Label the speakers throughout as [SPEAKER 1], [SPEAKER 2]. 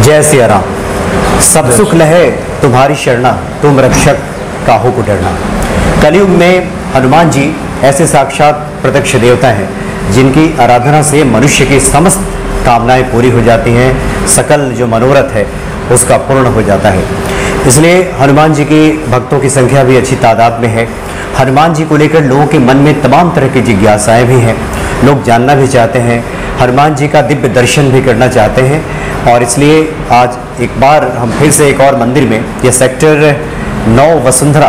[SPEAKER 1] जय सिया राम। सब सुख लहे तुम्हारी शरणा, तुम रक्षक काहू को डरना। कलयुग में हनुमान जी ऐसे साक्षात प्रत्यक्ष देवता हैं जिनकी आराधना से मनुष्य की समस्त कामनाएं पूरी हो जाती हैं, सकल जो मनोरथ है उसका पूर्ण हो जाता है। इसलिए हनुमान जी की भक्तों की संख्या भी अच्छी तादाद में है। हनुमान जी को लेकर लोगों के मन में तमाम तरह की जिज्ञासाएं भी हैं, लोग जानना भी चाहते हैं, हनुमान जी का दिव्य दर्शन भी करना चाहते हैं। और इसलिए आज एक बार हम फिर से एक और मंदिर में, यह सेक्टर 9 वसुंधरा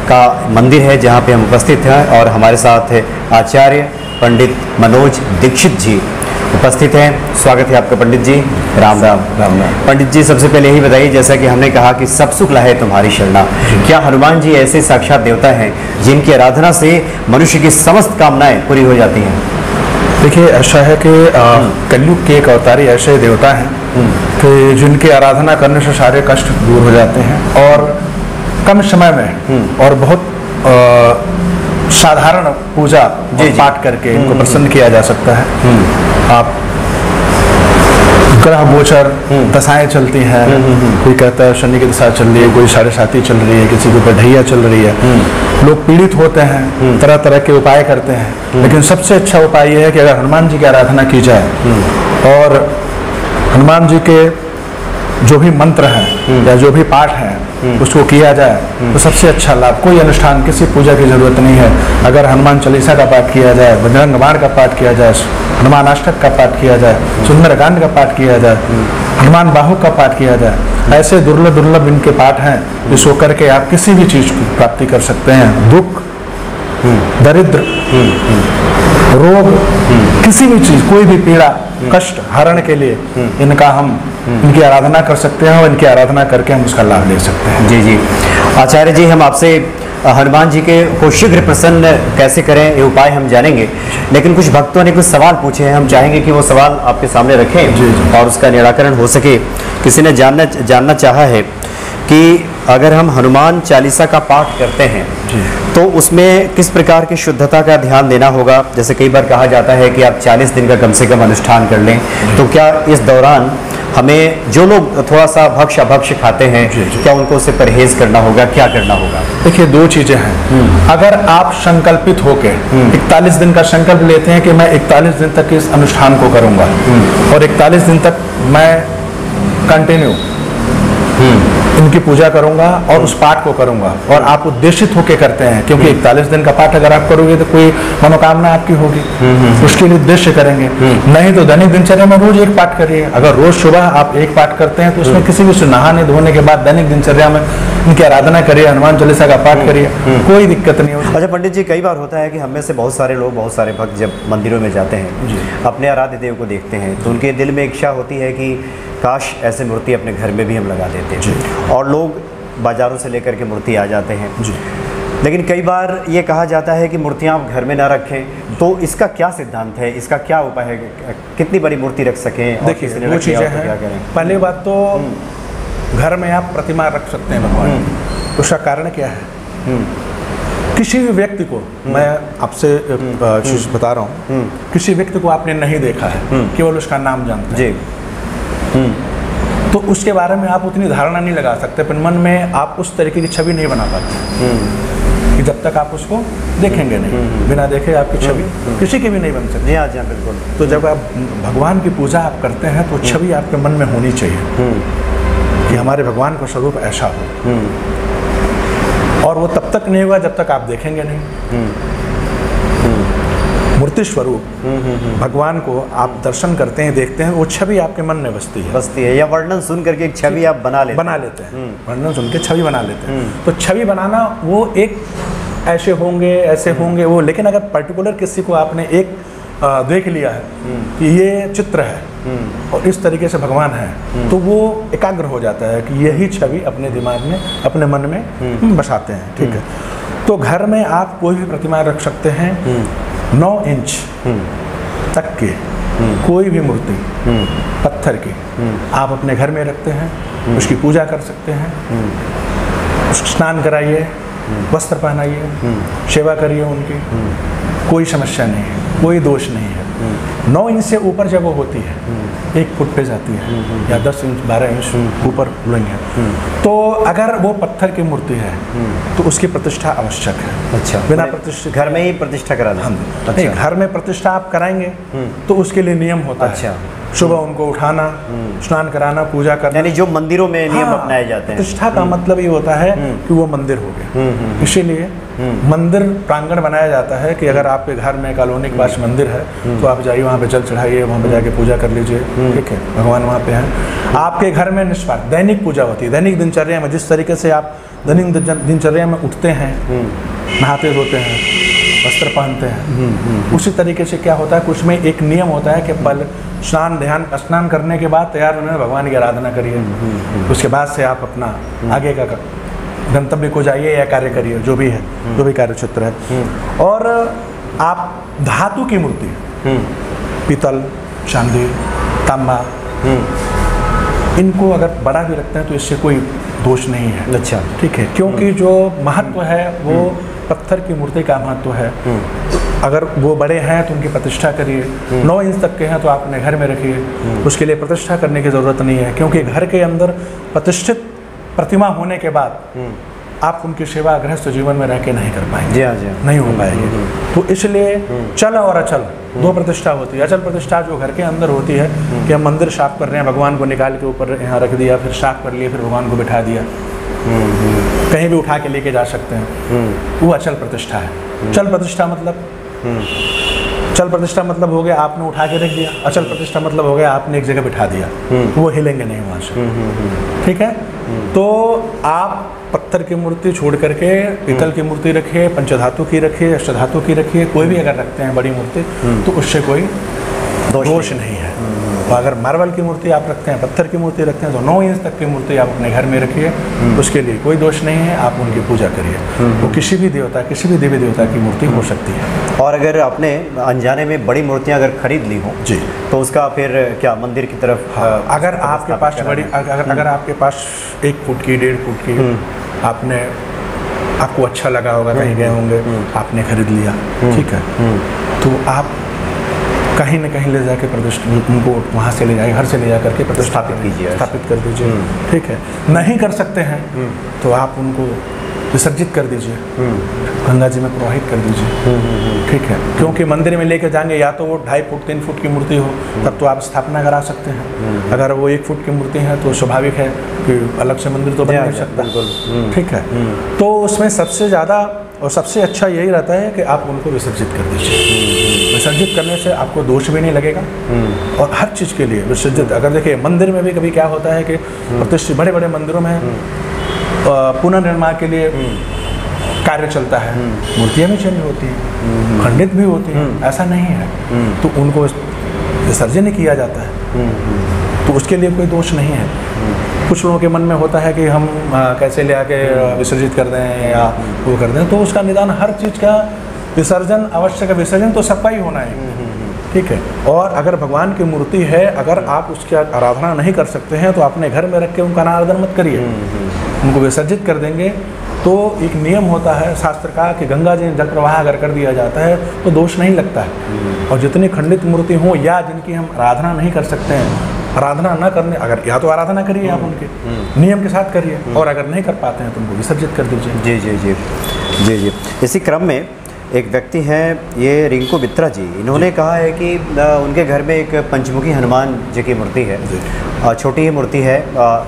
[SPEAKER 1] का मंदिर है जहाँ पे हम उपस्थित हैं और हमारे साथ है आचार्य पंडित मनोज दीक्षित जी उपस्थित हैं। स्वागत है आपका पंडित जी। राम राम।
[SPEAKER 2] राम राम।
[SPEAKER 1] पंडित जी, सबसे पहले यही बताइए, जैसा कि हमने कहा कि सब सुख लहे तुम्हारी शरणा, क्या हनुमान जी ऐसे साक्षात देवता हैं जिनकी आराधना से मनुष्य की समस्त कामनाएं पूरी हो जाती हैं?
[SPEAKER 2] देखिए, ऐसा है कि कलयुग के एक अवतारी ऐसे देवता हैं कि जिनकी आराधना करने से सारे कष्ट दूर हो जाते हैं और कम समय में और बहुत साधारण पूजा और पाठ करके इनको प्रसन्न किया जा सकता है। आप ग्रह गोचर दशाएं चलती हैं, कोई कहता है शनि की दशा चल रही है, कोई 7.5 चल रही है, किसी के बढ़ैया चल रही है, लोग पीड़ित होते हैं, तरह तरह के उपाय करते हैं। लेकिन सबसे अच्छा उपाय यह है कि अगर हनुमान जी की आराधना की जाए और हनुमान जी के जो भी मंत्र हैं या जो भी पाठ हैं उसको किया जाए तो सबसे अच्छा लाभ। कोई अनुष्ठान, किसी पूजा की जरूरत नहीं है। अगर हनुमान चालीसा का पाठ किया जाए, बजरंग बाण का पाठ किया जाए, हनुमान अष्टक का पाठ किया जाए, सुंदरकांड का पाठ किया जाए, हनुमान बाहु का पाठ किया जाए, ऐसे दुर्लभ दुर्लभ इनके पाठ हैं जिसको करके आप किसी भी चीज की प्राप्ति कर सकते हैं। दुख, दरिद्र, रोग, किसी भी चीज, कोई भी पीड़ा, कष्ट हरण के लिए इनकी आराधना कर सकते हैं और इनकी आराधना करके हम उसका लाभ ले सकते हैं।
[SPEAKER 1] जी जी। आचार्य जी, हम आपसे हनुमान जी के को शीघ्र प्रसन्न कैसे करें ये उपाय हम जानेंगे, लेकिन कुछ भक्तों ने कुछ सवाल पूछे हैं, हम चाहेंगे कि वो सवाल आपके सामने रखें और उसका निराकरण हो सके। किसी ने जानना चाहा है कि अगर हम हनुमान चालीसा का पाठ करते हैं तो उसमें किस प्रकार की शुद्धता का ध्यान देना होगा? जैसे कई बार कहा जाता है कि आप 40 दिन का कम से कम अनुष्ठान कर लें, तो क्या इस दौरान हमें, जो लोग थोड़ा सा भक्ष अभक्ष खाते हैं, क्या उनको उससे परहेज करना होगा, क्या करना होगा?
[SPEAKER 2] देखिए, 2 चीजें हैं। अगर आप संकल्पित होकर 41 दिन का संकल्प लेते हैं कि मैं 41 दिन तक इस अनुष्ठान को करूंगा और 41 दिन तक मैं कंटिन्यू इनकी पूजा करूंगा और उस पाठ को करूंगा और आप उद्देशित होकर करते हैं, क्योंकि 41 दिन का पाठ अगर आप करोगे तो कोई मनोकामना आपकी होगी, उसके लिए उद्देश्य करेंगे। नहीं तो दैनिक दिनचर्या में रोज एक पाठ करिए। अगर रोज सुबह आप एक पाठ करते हैं तो उसमें किसी भी नहाने धोने के बाद दैनिक दिनचर्या में इनकी आराधना करिए, हनुमान चालीसा का पाठ करिए, कोई दिक्कत नहीं होगी।
[SPEAKER 1] अच्छा पंडित जी, कई बार होता है कि हम में से बहुत सारे लोग, बहुत सारे भक्त जब मंदिरों में जाते हैं, अपने आराध्य देव को देखते हैं तो उनके दिल में इच्छा होती है कि काश ऐसे मूर्ति अपने घर में भी हम लगा देते हैं, और लोग बाजारों से लेकर के मूर्ति आ जाते हैं। लेकिन कई बार ये कहा जाता है कि मूर्तियाँ आप घर में ना रखें, तो इसका क्या सिद्धांत है, इसका क्या उपाय है, कितनी बड़ी मूर्ति रख सकें?
[SPEAKER 2] देखिए, 2 चीज़ें हैं। पहली बात तो घर में आप प्रतिमा रख सकते हैं भगवान, उसका कारण क्या है? किसी भी व्यक्ति को, मैं आपसे चीज बता रहा हूँ, किसी व्यक्ति को आपने नहीं देखा है, केवल उसका नाम जानते हैं, तो उसके बारे में आप उतनी धारणा नहीं लगा सकते, पर मन में आप उस तरीके की छवि नहीं बना पाते कि जब तक आप उसको देखेंगे नहीं, बिना देखे आपकी छवि किसी की भी नहीं बन सकती।
[SPEAKER 1] हाँ जी, बिल्कुल।
[SPEAKER 2] तो जब आप भगवान की पूजा आप करते हैं तो छवि आपके मन में होनी चाहिए कि हमारे भगवान का स्वरूप ऐसा हो, और वो तब तक नहीं होगा जब तक आप देखेंगे नहीं। मूर्ति स्वरूप भगवान को आप दर्शन करते हैं, देखते हैं, वो छवि आपके मन में बसती है
[SPEAKER 1] या वर्णन सुन करके एक छवि आप बना लेते हैं।
[SPEAKER 2] वर्णन सुन के छवि बना लेते हैं। तो छवि बनाना, वो एक ऐसे होंगे वो, लेकिन अगर पर्टिकुलर किसी को आपने एक देख लिया है कि ये चित्र है और इस तरीके से भगवान है, तो वो एकाग्र हो जाता है कि यही छवि अपने दिमाग में, अपने मन में बसाते हैं। ठीक है, तो घर में आप कोई भी प्रतिमा रख सकते हैं। 9 इंच तक की कोई भी मूर्ति पत्थर की आप अपने घर में रखते हैं, उसकी पूजा कर सकते हैं, उसको स्नान कराइए, वस्त्र पहनाइए, सेवा करिए उनकी, कोई समस्या नहीं है, कोई दोष नहीं है। 9 इंच से ऊपर जब वो होती है 1 फुट पे जाती है या 10 इंच 12 इंच ऊपर बुलंद तो अगर वो पत्थर की मूर्ति है तो उसकी प्रतिष्ठा आवश्यक है।
[SPEAKER 1] अच्छा,
[SPEAKER 2] बिना प्रतिष्ठा
[SPEAKER 1] घर में ही प्रतिष्ठा करा दें?
[SPEAKER 2] नहीं, घर में प्रतिष्ठा आप कराएंगे तो उसके लिए नियम होता है। सुबह उनको उठाना, स्नान कराना, पूजा करना,
[SPEAKER 1] यानी जो मंदिरों में नियम अपनाए जाते हैं।
[SPEAKER 2] प्रतिष्ठा का मतलब ये होता है कि वो मंदिर हो गया। इसीलिए मंदिर प्रांगण बनाया जाता है कि अगर आपके घर में कॉलोनी के पास मंदिर है तो आप जाइए, वहाँ पे जल चढ़ाइए, वहाँ पे जाके पूजा कर लीजिए, ठीक है, भगवान वहाँ पे हैं। आपके घर में निस्वार्थ दैनिक पूजा होती है। दैनिक दिनचर्या में जिस तरीके से आप दैनिक दिनचर्या में उठते हैं, नहाते धोते हैं, वस्त्र पहनते हैं, उसी तरीके से क्या होता है, कुछ में एक नियम होता है कि पल स्नान करने के बाद तैयार होने भगवान की आराधना करिए, उसके बाद से आप अपना आगे का गंतव्य को जाइए या कार्य करिए, जो भी है, जो भी कार्य क्षेत्र है। और आप धातु की मूर्ति, पीतल, चांदी, तांबा, इनको अगर बड़ा भी रखते हैं तो इससे कोई दोष नहीं है।
[SPEAKER 1] अच्छा,
[SPEAKER 2] ठीक है, क्योंकि जो महत्व है वो पत्थर की मूर्ति का महत्व है। अगर वो बड़े हैं तो उनकी प्रतिष्ठा करिए, 9 इंच तक के हैं तो आप अपने घर में रखिए, उसके लिए प्रतिष्ठा करने की ज़रूरत नहीं है, क्योंकि घर के अंदर प्रतिष्ठित प्रतिमा होने के बाद आप उनकी सेवा गृहस्थ जीवन में रह के नहीं कर पाएंगे।
[SPEAKER 1] जी हाँ, जी हाँ।
[SPEAKER 2] नहीं हो पाएगी। तो इसलिए चल और अचल 2 प्रतिष्ठा होती है। अचल प्रतिष्ठा जो घर के अंदर होती है कि हम मंदिर साफ कर रहे हैं, भगवान को निकाल के ऊपर यहाँ रख दिया, फिर साफ कर लिए, फिर भगवान को बिठा दिया, कहीं भी उठा के लेके जा सकते हैं, वो अचल प्रतिष्ठा है। चल प्रतिष्ठा मतलब चल प्रतिष्ठा मतलब हो गया आपने उठा के रख दिया, अचल प्रतिष्ठा मतलब हो गया आपने एक जगह बिठा दिया, वो हिलेंगे नहीं वहाँ से। ठीक है, तो आप पत्थर की मूर्ति छोड़ करके पीतल की मूर्ति रखिए, पंचधातु की रखिए, अष्टधातु की रखिए, कोई भी अगर रखते हैं बड़ी मूर्ति तो उससे कोई दोष नहीं है। तो अगर मार्बल की मूर्ति आप रखते हैं, पत्थर की मूर्ति रखते हैं तो 9 इंच तक की मूर्ति आप अपने घर में रखिए, उसके लिए कोई दोष नहीं है, आप उनकी पूजा करिए। वो किसी भी देवता, किसी भी देवी देवता की मूर्ति हो सकती है।
[SPEAKER 1] और अगर आपने अनजाने में बड़ी मूर्तियां अगर खरीद ली हो
[SPEAKER 2] जी,
[SPEAKER 1] तो उसका फिर क्या मंदिर की तरफ
[SPEAKER 2] अगर आपके पास बड़ी अगर आपके पास 1 फुट की, 1.5 फुट की आपको अच्छा लगा होगा, कहीं गए होंगे, आपने खरीद लिया, ठीक है, तो आप कहीं न कहीं ले जाके प्रतिष्ठा उनको वहाँ से ले जाए, घर से ले जा करके प्रतिष्ठापित कीजिए, स्थापित कर दीजिए। ठीक है, नहीं कर सकते हैं तो आप उनको विसर्जित कर दीजिए, गंगा जी में प्रवाहित कर दीजिए। ठीक है, क्योंकि मंदिर में लेके जाएंगे या तो वो 2.5 फुट 3 फुट की मूर्ति हो तब तो आप स्थापना करा सकते हैं। अगर वो 1 फुट की मूर्ति है तो स्वाभाविक है कि अलग से मंदिर तो बन नहीं सकता। ठीक है, तो उसमें सबसे ज़्यादा और सबसे अच्छा यही रहता है कि आप उनको विसर्जित कर दीजिए। विसर्जित करने से आपको दोष भी नहीं लगेगा और हर चीज़ के लिए विसर्जित। अगर देखिए मंदिर में भी कभी क्या होता है कि प्रतिष्ठित बड़े बड़े मंदिरों में पुनर्निर्माण के लिए कार्य चलता है, मूर्तियाँ भी चेंज होती हैं, खंडित भी होती हैं, ऐसा नहीं है, तो उनको विसर्जन किया जाता है, तो उसके लिए कोई दोष नहीं है। कुछ लोगों के मन में होता है कि हम कैसे ले आके विसर्जित कर दें या वो कर दें, तो उसका निदान हर चीज़ का विसर्जन आवश्यक है। विसर्जन तो सबका ही होना है, ठीक है। और अगर भगवान की मूर्ति है, अगर आप उसकी आराधना नहीं कर सकते हैं तो अपने घर में रख के उनका अनादर मत करिए, उनको विसर्जित कर देंगे। तो एक नियम होता है शास्त्र का कि गंगा जी जल प्रवाह अगर कर दिया जाता है तो दोष नहीं लगता है। और जितनी खंडित मूर्ति हो या जिनकी हम आराधना नहीं कर सकते हैं, आराधना न करने, अगर या तो आराधना करिए आप उनके नियम के साथ करिए, और अगर नहीं कर पाते हैं तो उनको विसर्जित कर दीजिए।
[SPEAKER 1] जी जी जी जी जी। इसी क्रम में एक व्यक्ति हैं, ये रिंकू बित्रा जी, इन्होंने कहा है कि उनके घर में एक पंचमुखी हनुमान जी की मूर्ति है, छोटी ही मूर्ति है,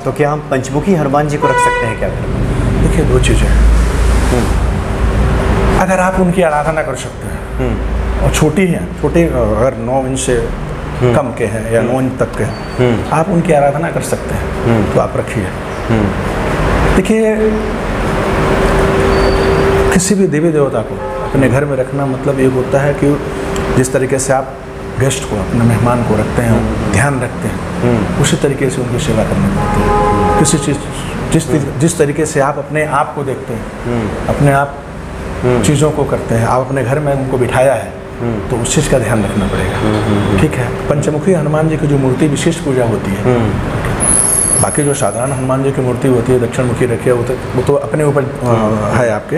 [SPEAKER 1] तो क्या हम पंचमुखी हनुमान जी को रख सकते हैं क्या?
[SPEAKER 2] देखिए, 2 चीज़ें हैं। अगर आप उनकी आराधना कर सकते हैं और छोटी हैं, छोटी अगर 9 इंच से कम के हैं या 9 इंच तक के हैं, आप उनकी आराधना कर सकते हैं तो आप रखिए। देखिए, किसी भी देवी देवता को अपने घर में रखना मतलब ये होता है कि जिस तरीके से आप गेस्ट को, अपने मेहमान को रखते हैं, ध्यान रखते हैं, उसी तरीके से उनकी सेवा करनी पड़ती है। किसी चीज़ जिस तरीके से आप अपने आप को देखते हैं, अपने आप चीज़ों को करते हैं, आप अपने घर में उनको बिठाया है तो उस चीज़ का ध्यान रखना पड़ेगा। ठीक है, पंचमुखी हनुमान जी की जो मूर्ति विशेष पूजा होती है, बाकी जो साधारण हनुमान जी की मूर्ति होती है दक्षिण मुखी रखी है वो तो अपने ऊपर है आपके।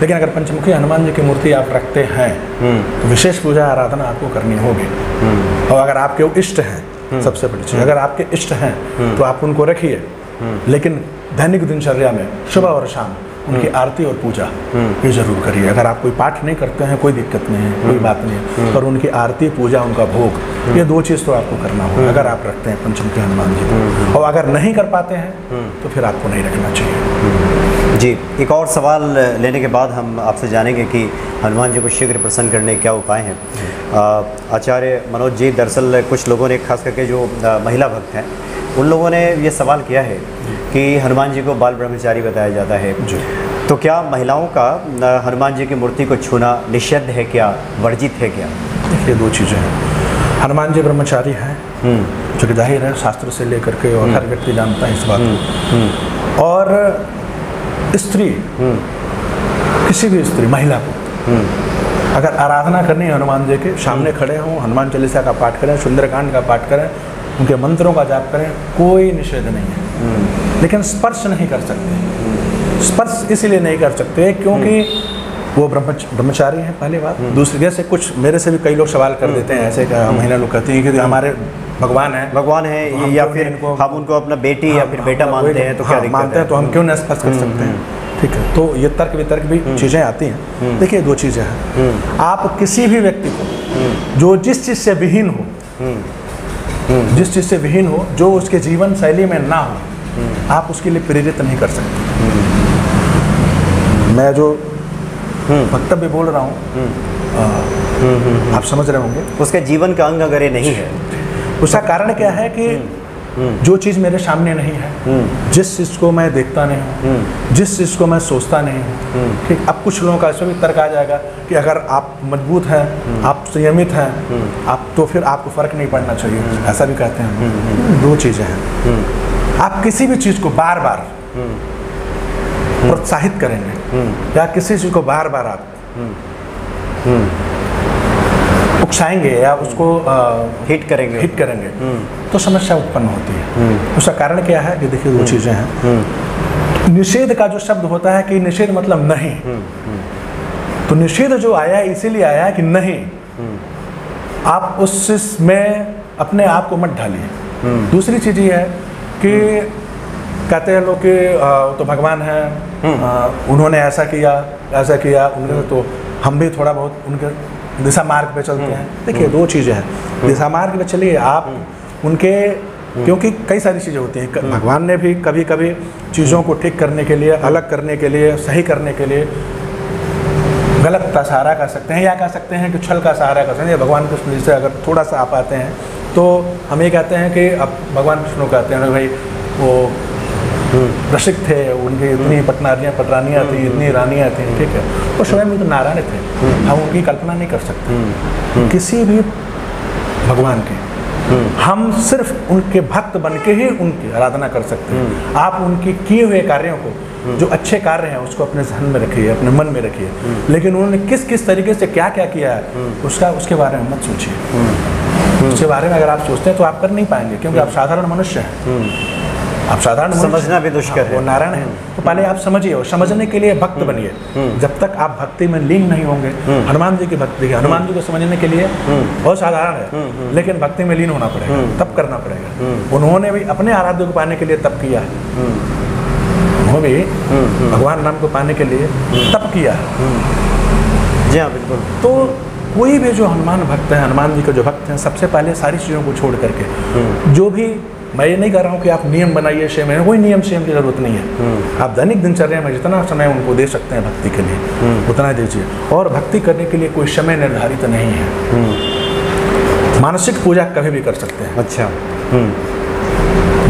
[SPEAKER 2] लेकिन अगर पंचमुखी हनुमान जी की मूर्ति आप रखते हैं तो विशेष पूजा आराधना आपको करनी होगी। और अगर आपके इष्ट हैं, सबसे बड़ी चीज़, अगर आपके इष्ट हैं तो आप उनको रखिए, लेकिन दैनिक दिनचर्या में सुबह और शाम उनकी आरती और पूजा ये जरूर करिए। अगर आप कोई पाठ नहीं करते हैं कोई दिक्कत नहीं है, कोई बात नहीं है, पर उनकी आरती पूजा उनका भोग ये 2 चीज़ तो आपको करना होगा अगर आप रखते हैं पंचमुखी हनुमान जी को। और अगर नहीं कर पाते हैं तो फिर आपको नहीं रखना चाहिए।
[SPEAKER 1] जी, एक और सवाल लेने के बाद हम आपसे जानेंगे कि हनुमान जी को शीघ्र प्रसन्न करने के क्या उपाय हैं। आचार्य मनोज जी, दरअसल कुछ लोगों ने, खास करके जो महिला भक्त हैं, उन लोगों ने ये सवाल किया है कि हनुमान जी को बाल ब्रह्मचारी बताया जाता है, तो क्या महिलाओं का हनुमान जी की मूर्ति को छूना निषिद्ध है, क्या वर्जित है क्या?
[SPEAKER 2] देखिए 2 चीज़ें हैं। हनुमान जी ब्रह्मचारी हैं, जो कि जाहिर है शास्त्र से लेकर के और हर व्यक्ति जानता है इस बात को। और स्त्री, किसी भी स्त्री, महिला को अगर आराधना करनी है हनुमान जी के, सामने खड़े हों, हनुमान चालीसा का पाठ करें, सुंदरकांड का पाठ करें, उनके मंत्रों का जाप करें, कोई निषेध नहीं है। लेकिन स्पर्श नहीं कर सकते। स्पर्श इसलिए नहीं कर सकते क्योंकि वो ब्रह्मचारी हैं, पहली बात। दूसरी, जैसे कुछ मेरे से भी कई लोग सवाल कर देते हैं, ऐसे महिला लोग कहती हैं कि हमारे भगवान है
[SPEAKER 1] या फिर हम उनको अपना बेटी या फिर बेटा मानते हैं, तो क्या
[SPEAKER 2] मानते हैं तो हम क्यों न स्पर्श कर सकते हैं? ठीक है, तो ये तर्क वितर्क भी चीज़ें आती हैं। देखिए 2 चीज़ें हैं। आप किसी भी व्यक्ति को जो जिस चीज़ से विहीन हो, जिस चीज़ से विहीन हो, जो उसके जीवन शैली में ना हो, आप उसके लिए प्रेरित नहीं कर सकते। मैं जो वक्तव्य बोल रहा हूँ आप समझ रहे होंगे,
[SPEAKER 1] उसके जीवन का अंग अगर ये नहीं है,
[SPEAKER 2] उसका कारण क्या है कि जो चीज़ मेरे सामने नहीं है, जिस चीज़ को मैं देखता नहीं हूँ, जिस चीज़ को मैं सोचता नहीं हूँ, ठीक। अब कुछ लोगों का इसमें भी तर्क आ जाएगा कि अगर आप मजबूत हैं, आप संयमित हैं, आप तो फिर आपको फ़र्क नहीं पड़ना चाहिए, ऐसा भी कहते हैं। 2 चीज़ें हैं। आप किसी भी चीज़ को बार बार प्रोत्साहित करेंगे या किसी चीज़ को बार बार आप उकसाएंगे या उसको
[SPEAKER 1] हिट करेंगे
[SPEAKER 2] तो समस्या उत्पन्न होती है। उसका कारण क्या है कि देखिए 2 चीज़ें हैं। निषेध का जो शब्द होता है कि निषेध मतलब नहीं, तो निषेध जो आया है इसीलिए आया है कि नहीं, आप उसमें अपने आप को मत ढालिए। दूसरी चीज़ ये है कि कहते हैं लोग कि तो भगवान है, उन्होंने ऐसा किया उन्होंने, तो हम भी थोड़ा बहुत उनके दिशा मार्ग पे चलते हैं। देखिए 2 चीज़ें हैं, दिशा मार्ग पे चलिए आप उनके, क्योंकि कई सारी चीज़ें होती हैं। भगवान ने भी कभी कभी चीज़ों को ठीक करने के लिए, अलग करने के लिए, सही करने के लिए गलत का सहारा कर सकते हैं, या कह सकते हैं कि छल का सहारा कर सकते हैं। भगवान कृष्ण जी से अगर थोड़ा सा आप आते हैं तो हम ये कहते हैं कि अब भगवान कृष्ण कहते हैं भाई वो रसिक थे, उनकी इतनी पटरानियाँ थी, इतनी रानियाँ थी, ठीक है, वो स्वयं भी तो नारायण थे, हम उनकी कल्पना नहीं कर सकते किसी भी भगवान की। हम सिर्फ उनके भक्त बन के ही उनकी आराधना कर सकते हैं। आप उनके किए हुए कार्यों को, जो अच्छे कार्य हैं, उसको अपने ध्यान में रखिए, अपने मन में रखिए, लेकिन उन्होंने किस किस तरीके से क्या क्या किया है उसके बारे में मत सोचिए। उसके बारे में अगर आप सोचते हैं तो आप कर नहीं पाएंगे, क्योंकि आप साधारण मनुष्य हैं। आप साधारण
[SPEAKER 1] समझना भी दुष्कर है,
[SPEAKER 2] वो नारायण है। तो पहले आप समझिए, और समझने के लिए भक्त बनिए। जब तक आप भक्ति में लीन नहीं होंगे, हनुमान जी की भक्ति, हनुमान जी को समझने के लिए बहुत साधारण है, लेकिन भक्ति में लीन होना पड़ेगा, तब करना पड़ेगा। उन्होंने भी अपने आराध्य को पाने के लिए तप किया है, उन्होंने भी भगवान नाम को पाने के लिए तप किया है।
[SPEAKER 1] जी हाँ, बिल्कुल।
[SPEAKER 2] तो कोई भी जो हनुमान भक्त हैं, हनुमान जी के जो भक्त हैं, सबसे पहले सारी चीज़ों को छोड़ करके, जो भी, मैं ये नहीं कह रहा हूँ कि आप नियम बनाइए शेम है, कोई नियम शेम की जरूरत नहीं है। आप दैनिक दिनचर्या में जितना समय उनको दे सकते हैं भक्ति के लिए, उतना दीजिए। और भक्ति करने के लिए कोई समय निर्धारित नहीं है। मानसिक पूजा कभी भी कर सकते हैं।
[SPEAKER 1] अच्छा।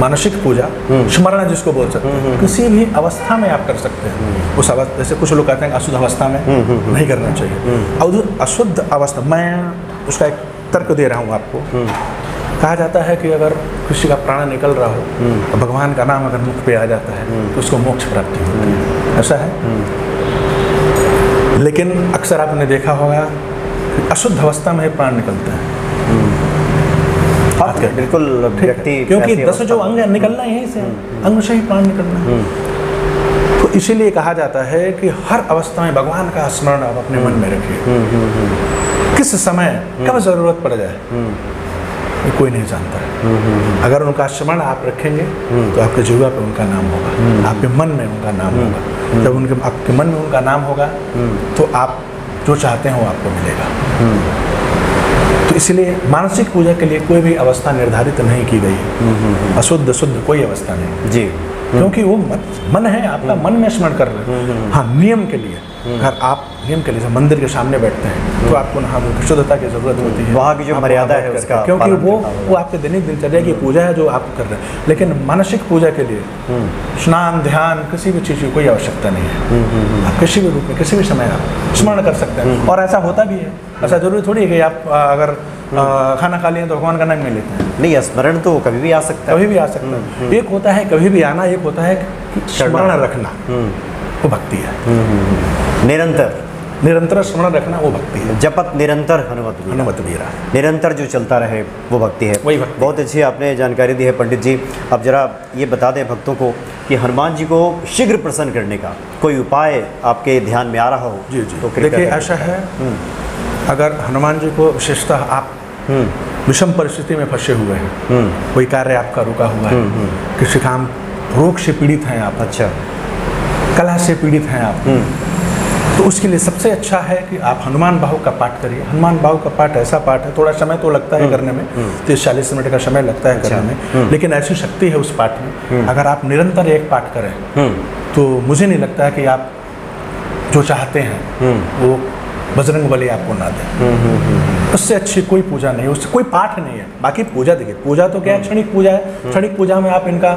[SPEAKER 2] मानसिक पूजा, स्मरण जिसको बोल सकते हैं, किसी भी अवस्था में आप कर सकते हैं। उस अवस्था, जैसे कुछ लोग कहते हैं अशुद्ध अवस्था में नहीं करना चाहिए। और अशुद्ध अवस्था, मैं उसका एक तर्क दे रहा हूँ आपको। कहा जाता है कि अगर किसी का प्राण निकल रहा हो, तो भगवान का नाम अगर मुख पे आ जाता है तो उसको मोक्ष प्राप्ति होती है, ऐसा है। लेकिन अक्सर आपने देखा होगा कि अशुद्ध अवस्था में प्राण निकलता है।
[SPEAKER 1] हाँ, बिल्कुल व्यक्ति,
[SPEAKER 2] क्योंकि 10 जो अंग है निकलना यहीं से, अंग से ही प्राण निकलना। तो इसीलिए कहा जाता है कि हर अवस्था में भगवान का स्मरण आप अपने मन में रखिए। किस समय कब जरूरत पड़ जाए ये कोई नहीं जानता है। अगर उनका स्मरण आप रखेंगे तो आपके जीवा पे उनका नाम होगा, आपके मन में उनका नाम होगा। जब उनके आपके मन में उनका नाम होगा तो आप जो चाहते हैं वो आपको मिलेगा। तो इसलिए मानसिक पूजा के लिए कोई भी अवस्था निर्धारित नहीं की गई है, अशुद्ध शुद्ध कोई अवस्था नहीं
[SPEAKER 1] जी,
[SPEAKER 2] क्योंकि वो मन है आपका, मन में स्मरण कर रहे हैं। हाँ, नियम के लिए अगर आप नियम के लिए मंदिर के सामने बैठते हैं तो आपको नहा धो शुद्धता की जरूरत होती है,
[SPEAKER 1] वहाँ की जो मर्यादा है उसका,
[SPEAKER 2] क्योंकि वो आपके दैनिक दिनचर्या की पूजा है जो आप कर रहे हैं। लेकिन मानसिक पूजा के लिए स्नान ध्यान किसी भी चीज़ की कोई आवश्यकता नहीं है। आप किसी भी रूप में किसी भी समय आप स्मरण कर सकते हैं, और ऐसा होता भी है। ऐसा जरूरी थोड़ी है कि आप अगर खाना खा लिए तो भगवान का नाम नहीं लेते हैं।
[SPEAKER 1] नहीं, स्मरण तो कभी भी आ सकता है,
[SPEAKER 2] कभी भी आ सकता है। एक होता है कभी भी आना, एक होता है स्मरण रखना, वो भक्ति है। निरंतर स्मरण रखना वो भक्ति है।
[SPEAKER 1] जपत निरंतर हनुमत वीरा, निरंतर जो चलता रहे वो भक्ति है।
[SPEAKER 2] वही भक्ति।
[SPEAKER 1] बहुत अच्छी आपने जानकारी दी है पंडित जी। अब जरा ये बता दें भक्तों को कि हनुमान जी को शीघ्र प्रसन्न करने का कोई उपाय आपके ध्यान में आ रहा हो।
[SPEAKER 2] जी जी, देखिए ऐसा है, अगर हनुमान जी को विशेषतः आप विषम परिस्थिति में फंसे हुए हैं, कोई कार्य आपका रुका हुआ है, किसी काम रोग से पीड़ित हैं आप,
[SPEAKER 1] अच्छा,
[SPEAKER 2] कलह से पीड़ित हैं आप, तो उसके लिए सबसे अच्छा है कि आप हनुमान बाहु का पाठ करिए। हनुमान बाहु का पाठ ऐसा पाठ है, थोड़ा समय तो लगता है करने में, 30-40 मिनट का समय लगता है करने में, लेकिन ऐसी शक्ति है उस पाठ में। अगर आप निरंतर एक पाठ करें तो मुझे नहीं लगता है कि आप जो चाहते हैं वो बजरंग बली आपको ना दे। उससे अच्छी कोई पूजा नहीं है, उससे कोई पाठ नहीं है। बाकी पूजा देखिए, पूजा तो क्या है, क्षणिक पूजा है। क्षणिक पूजा में आप इनका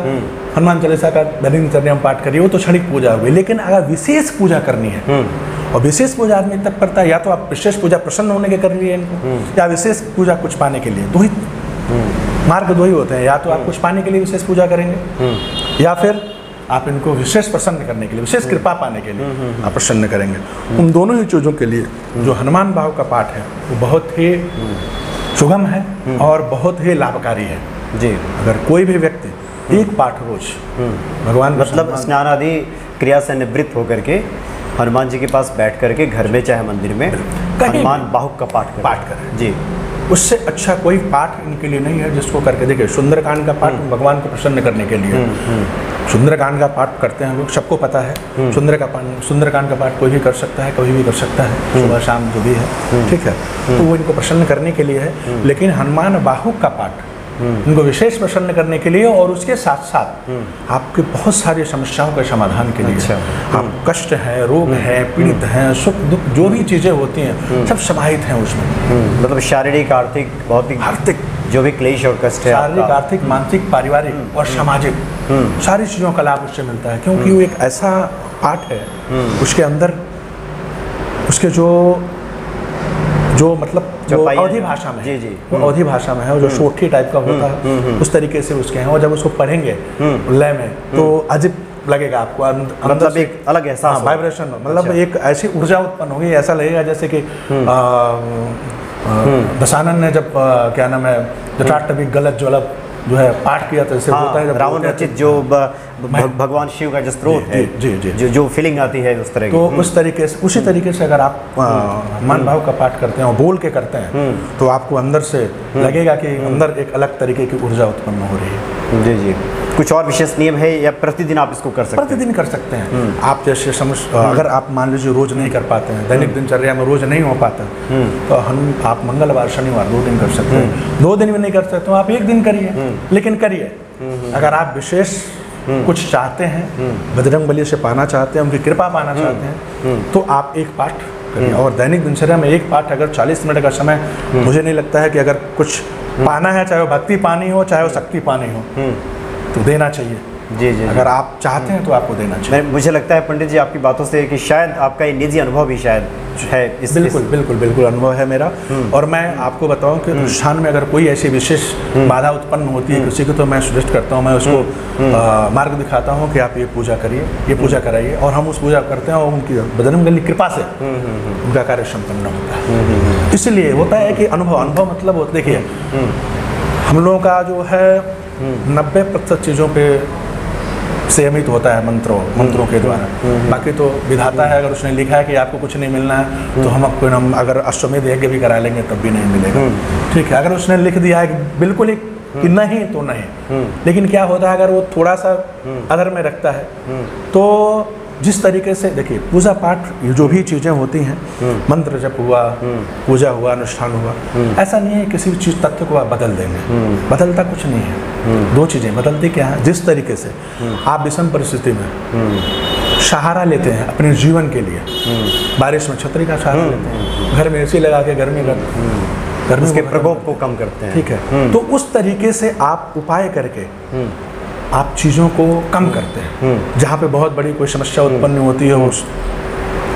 [SPEAKER 2] हनुमान चालीसा का दैनिक दिनचर्या में पाठ करिए, वो तो क्षणिक पूजा हो गई। लेकिन अगर विशेष पूजा करनी है, और विशेष पूजा आदमी तब करता है, या तो आप विशेष पूजा प्रसन्न होने के कर लिए इनको, या विशेष पूजा कुछ पाने के लिए। दो ही मार्ग दो ही होते हैं, या तो आप कुछ पाने के लिए विशेष पूजा करेंगे, या फिर आप इनको विशेष प्रसन्न करने के लिए, विशेष कृपा पाने के लिए आप प्रसन्न करेंगे। उन दोनों ही चीज़ों के लिए जो हनुमान बाहु का पाठ है वो बहुत ही सुगम है और बहुत ही लाभकारी है
[SPEAKER 1] जी।
[SPEAKER 2] अगर कोई भी व्यक्ति एक पाठ रोज भगवान,
[SPEAKER 1] मतलब स्नान आदि क्रिया से निवृत्त होकर के हनुमान जी के पास बैठ करके घर में चाहे मंदिर में हनुमान बाहु का पाठ करें जी।
[SPEAKER 2] उससे अच्छा कोई पाठ इनके लिए नहीं है जिसको करके देखिए। सुंदरकांड का पाठ भगवान को प्रसन्न करने के लिए, सुंदरकांड का पाठ करते हैं लोग, सबको पता है। सुंदरकांड का पाठ कोई भी कर सकता है, कभी भी कर सकता है, सुबह शाम जो भी है, ठीक है। तो वो इनको प्रसन्न करने के लिए है। लेकिन हनुमान बाहु का पाठ इनको विशेष प्रसन्न करने के लिए, और उसके साथ साथ आपके बहुत सारी समस्याओं के समाधान के लिए।
[SPEAKER 1] अच्छा।
[SPEAKER 2] आप कष्ट है, रोग है, पीड़ित हैं, सुख दुख जो भी चीज़ें होती हैं सब समाहित हैं उसमें।
[SPEAKER 1] मतलब शारीरिक, आर्थिक, भौतिक जो भी क्लेश और कष्ट है,
[SPEAKER 2] शारीरिक, आर्थिक, मानसिक, पारिवारिक और सामाजिक सारी चीज़ों का लाभ उससे मिलता है। क्योंकि वो एक ऐसा पाठ है, उसके अंदर उसके जो मतलब जो अवधी भाषा में,
[SPEAKER 1] जी जी,
[SPEAKER 2] वो अवधी भाषा में है, और जो सोठी टाइप का होता है उस तरीके से उसके हैं। और जब उसको पढ़ेंगे लय में तो अजीब लगेगा आपको,
[SPEAKER 1] मतलब एक अलग एहसास,
[SPEAKER 2] वाइब्रेशन, मतलब एक ऐसी ऊर्जा उत्पन्न होगी, ऐसा लगेगा जैसे कि दशानन ने जब क्या नाम है जटाटवी गलत ज्वलब जो है पाठ किया, तो इससे होता है
[SPEAKER 1] रावण रचित जो भगवान शिव का जो स्रोत है, जी, जो फीलिंग आती है उस तरह की।
[SPEAKER 2] तो उस तरीके से, उसी तरीके से अगर आप मान भाव का पाठ करते हैं और बोल के करते हैं तो आपको अंदर से लगेगा कि अंदर एक अलग तरीके की ऊर्जा उत्पन्न हो रही है।
[SPEAKER 1] जी जी। कुछ और विशेष नियम है या प्रतिदिन आप इसको कर सकते हैं?
[SPEAKER 2] प्रतिदिन कर सकते हैं आप। जैसे अगर आप मान लीजिए रोज नहीं कर पाते हैं, दैनिक दिनचर्या में रोज नहीं हो पाता, तो आप मंगलवार शनिवार 2 दिन कर सकते हैं। 2 दिन में नहीं कर सकते तो आप 1 दिन करिए, लेकिन करिए। अगर आप विशेष कुछ चाहते हैं, बजरंग बली से पाना चाहते हैं, उनकी कृपा पाना चाहते हैं, तो आप एक पाठ करिए। और दैनिक दिनचर्या में एक पाठ अगर 40 मिनट का समय, मुझे नहीं लगता है कि अगर कुछ पाना है, चाहे वो भक्ति पानी हो चाहे वो शक्ति पानी हो, तो देना चाहिए।
[SPEAKER 1] जी जी।
[SPEAKER 2] अगर आप चाहते हैं तो आपको देना चाहिए।
[SPEAKER 1] मुझे लगता है पंडित जी आपकी बातों से कि शायद आपका ये निजी अनुभव भी शायद है।
[SPEAKER 2] बिल्कुल अनुभव है मेरा। और मैं आपको बताऊं कि अनुष्ठान में अगर कोई ऐसी विशेष बाधा उत्पन्न होती है किसी को, तो मैं सजेस्ट करता हूं, मैं उसको मार्ग दिखाता हूं कि आप ये पूजा करिए, ये पूजा कराइए, और हम उस पूजा करते हैं और उनकी बजरंग बली की कृपा से उनका कार्य संपन्न होता है। इसलिए होता है कि अनुभव मतलब देखिए हम लोगों का जो है 90% चीज़ों पे सीमित होता है मंत्रों के द्वारा। बाकी तो विधाता है, अगर उसने लिखा है कि आपको कुछ नहीं मिलना है तो हम अगर अश्वमेध यज्ञ भी करा लेंगे तब भी नहीं मिलेगा। ठीक है, अगर उसने लिख दिया है कि बिल्कुल ही कि नहीं तो नहीं, लेकिन क्या होता है अगर वो थोड़ा सा अधर में रखता है तो जिस तरीके से देखिए पूजा पाठ ये जो भी चीज़ें होती हैं, मंत्र जप हुआ, पूजा हुआ, अनुष्ठान हुआ, ऐसा नहीं है किसी भी चीज़ तत्व को आप बदल देंगे, बदलता कुछ नहीं है। दो चीज़ें बदलती क्या है, जिस तरीके से आप विषम परिस्थिति में सहारा लेते हैं अपने जीवन के लिए, बारिश में छतरी का सहारा लेते हैं, घर में एसी लगा के गर्मी
[SPEAKER 1] उसके प्रकोप को कम करते हैं।
[SPEAKER 2] ठीक है, तो उस तरीके से आप उपाय करके आप चीज़ों को कम करते हैं। जहाँ पे बहुत बड़ी कोई समस्या उत्पन्न होती है वो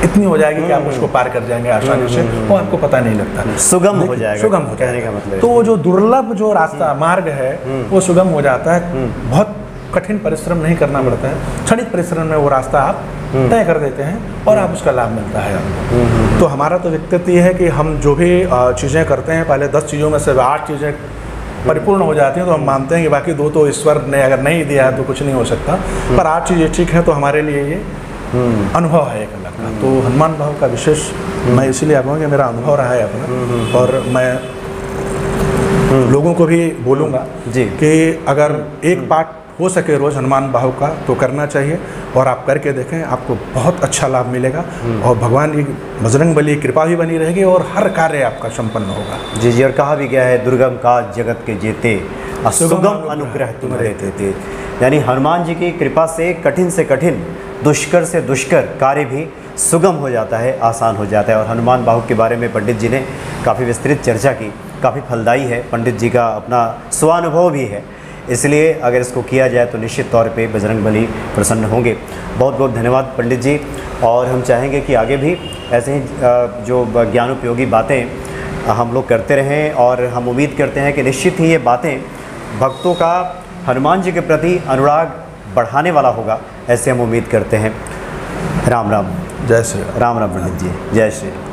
[SPEAKER 2] इतनी हो जाएगी कि आप उसको पार कर जाएंगे आसानी से, वो आपको पता नहीं लगता,
[SPEAKER 1] सुगम हो जाएगा,
[SPEAKER 2] सुगम हो
[SPEAKER 1] कहने का मतलब।
[SPEAKER 2] तो वो जो दुर्लभ जो रास्ता मार्ग है वो सुगम हो जाता है, बहुत कठिन परिश्रम नहीं करना पड़ता है, क्षणिक परिश्रम में वो रास्ता आप तय कर देते हैं और आप उसका लाभ मिलता है आपको। तो हमारा तो व्यक्तित्व ये है कि हम जो भी चीज़ें करते हैं, पहले 10 चीज़ों में से 8 चीज़ें परिपूर्ण हो जाती हैं तो हम मानते हैं कि बाकी 2 तो ईश्वर ने अगर नहीं दिया है तो कुछ नहीं हो सकता, पर 8 चीज़ें ठीक है तो हमारे लिए ये अनुभव है एक अलग का। तो हनुमान भाव का विशेष मैं इसीलिए आप कि मेरा अनुभव रहा है अपना, और मैं लोगों को भी बोलूँगा कि अगर एक पाठ हो सके रोज़ हनुमान बाहु का तो करना चाहिए, और आप करके देखें, आपको बहुत अच्छा लाभ मिलेगा और भगवान की बजरंग बली कृपा भी बनी रहेगी और हर कार्य आपका संपन्न होगा।
[SPEAKER 1] जी जी, और कहा भी गया है दुर्गम काज जगत के जेते सुगम अनुग्रह तुम्हारे देते, यानी हनुमान जी की कृपा से कठिन दुष्कर से दुष्कर कार्य भी सुगम हो जाता है, आसान हो जाता है। और हनुमान बाहु के बारे में पंडित जी ने काफ़ी विस्तृत चर्चा की, काफ़ी फलदायी है, पंडित जी का अपना स्वानुभव भी है, इसलिए अगर इसको किया जाए तो निश्चित तौर पे बजरंग बली प्रसन्न होंगे। बहुत बहुत धन्यवाद पंडित जी, और हम चाहेंगे कि आगे भी ऐसे ही जो ज्ञानोपयोगी बातें हम लोग करते रहें, और हम उम्मीद करते हैं कि निश्चित ही ये बातें भक्तों का हनुमान जी के प्रति अनुराग बढ़ाने वाला होगा, ऐसे हम उम्मीद करते हैं। राम राम।
[SPEAKER 2] जय श्री राम।
[SPEAKER 1] राम राम पंडित जी, जय श्री राम।